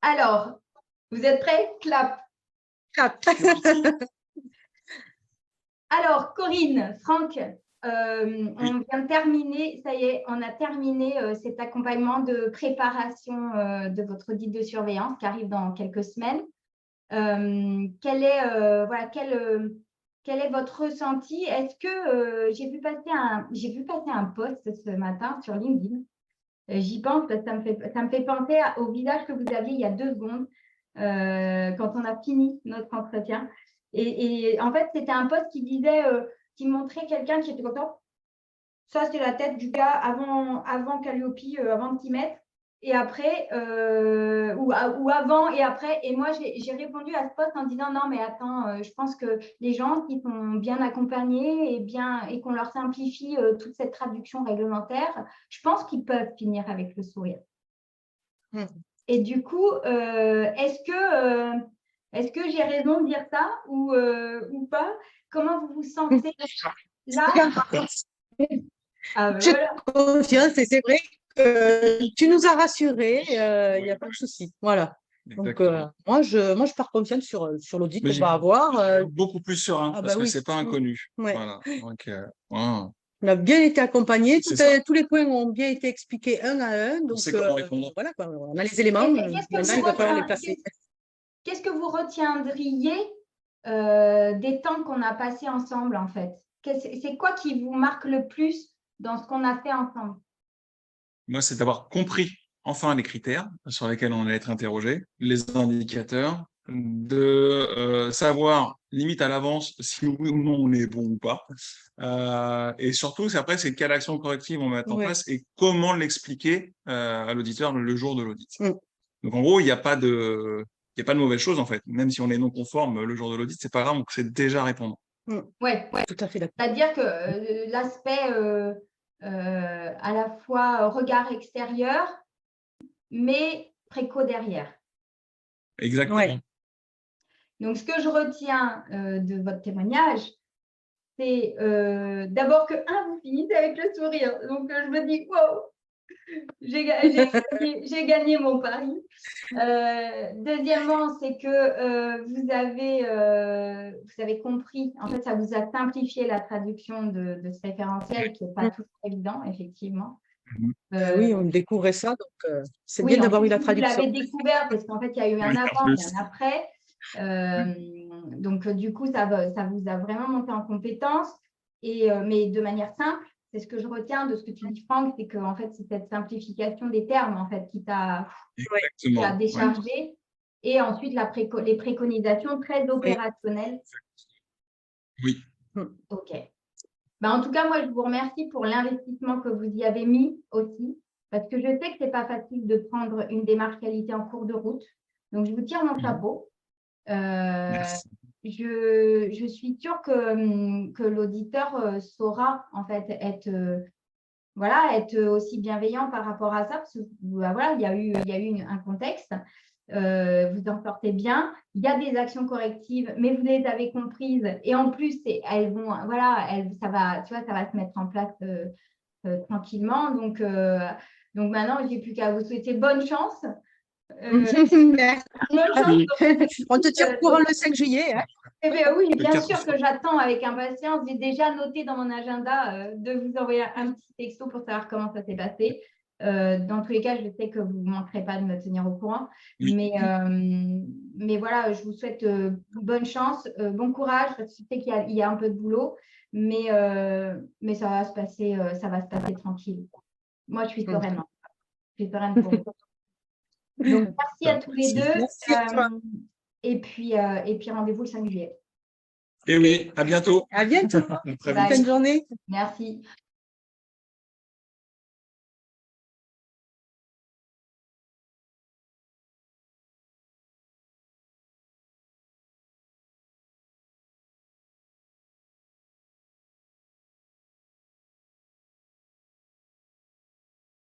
Alors, vous êtes prêts? Clap. Alors, Corinne, Franck, on vient de terminer, ça y est, on a terminé cet accompagnement de préparation de votre audit de surveillance qui arrive dans quelques semaines. Quel est votre ressenti? Est-ce que j'ai vu passer un post ce matin sur LinkedIn? J'y pense parce que ça me fait penser au visage que vous aviez il y a 2 secondes quand on a fini notre entretien. Et en fait, c'était un post qui disait, qui montrait quelqu'un qui était content. Ça, c'est la tête du gars avant Calliope, avant de t'y mettre. Et après, ou avant et après. Et moi, j'ai répondu à ce post en disant non, mais attends, je pense que les gens qui sont bien accompagnés et qu'on leur simplifie toute cette traduction réglementaire, je pense qu'ils peuvent finir avec le sourire. Et du coup, est-ce que j'ai raison de dire ça ou pas? Comment vous vous sentez là? J'ai confiance et c'est vrai que tu nous as rassurés, il n'y a pas de souci. Voilà. Donc, moi, je pars confiante sur l'audit qu'on va avoir. Beaucoup plus serein parce que c'est pas inconnu. Ouais. Voilà. Donc, wow. On a bien été accompagnés, tous les points ont bien été expliqués un à un. Donc, voilà, quoi, on a les éléments, maintenant il va falloir les placer. Qu'est-ce que vous retiendriez des temps qu'on a passés ensemble, en fait? C'est quoi qui vous marque le plus dans ce qu'on a fait ensemble? Moi, c'est d'avoir compris enfin les critères sur lesquels on allait être interrogé, les indicateurs, de savoir limite à l'avance si oui ou non on est bon ou pas. Et surtout, après, c'est quelle action corrective on va mettre en place et comment l'expliquer à l'auditeur le jour de l'audit. Donc, en gros, il n'y a pas de mauvaise chose, en fait. Même si on est non conforme le jour de l'audit, c'est pas grave, on sait déjà répondre. Ouais, tout à fait d'accord. C'est-à-dire que l'aspect à la fois regard extérieur, mais préco derrière. Exactement. Ouais. Donc, ce que je retiens de votre témoignage, c'est d'abord que, vous finissez avec le sourire. Donc, je me dis, wow, j'ai gagné mon pari. Deuxièmement, c'est que vous avez compris, en fait, ça vous a simplifié la traduction de ce référentiel qui n'est pas toujours évident, effectivement. Oui, on découvrait ça, donc c'est bien d'avoir eu la traduction. Vous l'avez découvert parce qu'en fait, il y a eu un avant et un après. Donc, du coup, ça vous a vraiment monté en compétence, mais de manière simple. C'est ce que je retiens de ce que tu dis, Franck, c'est que en fait, c'est cette simplification des termes en fait, qui t'a déchargé. Et ensuite, les préconisations très opérationnelles. Oui. OK. En tout cas, moi, je vous remercie pour l'investissement que vous y avez mis aussi, parce que je sais que ce n'est pas facile de prendre une démarche qualité en cours de route. Donc, je vous tire mon chapeau. Je suis sûre que l'auditeur saura en fait être aussi bienveillant par rapport à ça, parce que il y a eu un contexte. Vous en sortez bien. Il y a des actions correctives, mais vous les avez comprises. Et en plus, ça va se mettre en place tranquillement. Donc maintenant, je n'ai plus qu'à vous souhaiter bonne chance. On te tire au courant le 5 juillet. Hein. Oui, bien sûr que j'attends avec impatience. J'ai déjà noté dans mon agenda de vous envoyer un petit texto pour savoir comment ça s'est passé. Dans tous les cas, je sais que vous ne manquerez pas de me tenir au courant. Mais voilà, je vous souhaite bonne chance, bon courage, parce que je sais qu'il y a un peu de boulot, mais ça va se passer tranquille. Moi, je suis sereine. Je suis sereine pour vous. Donc, merci à tous les deux. Et puis rendez-vous le 5 juillet. Et oui, à bientôt. À bientôt. Bonne journée. Merci.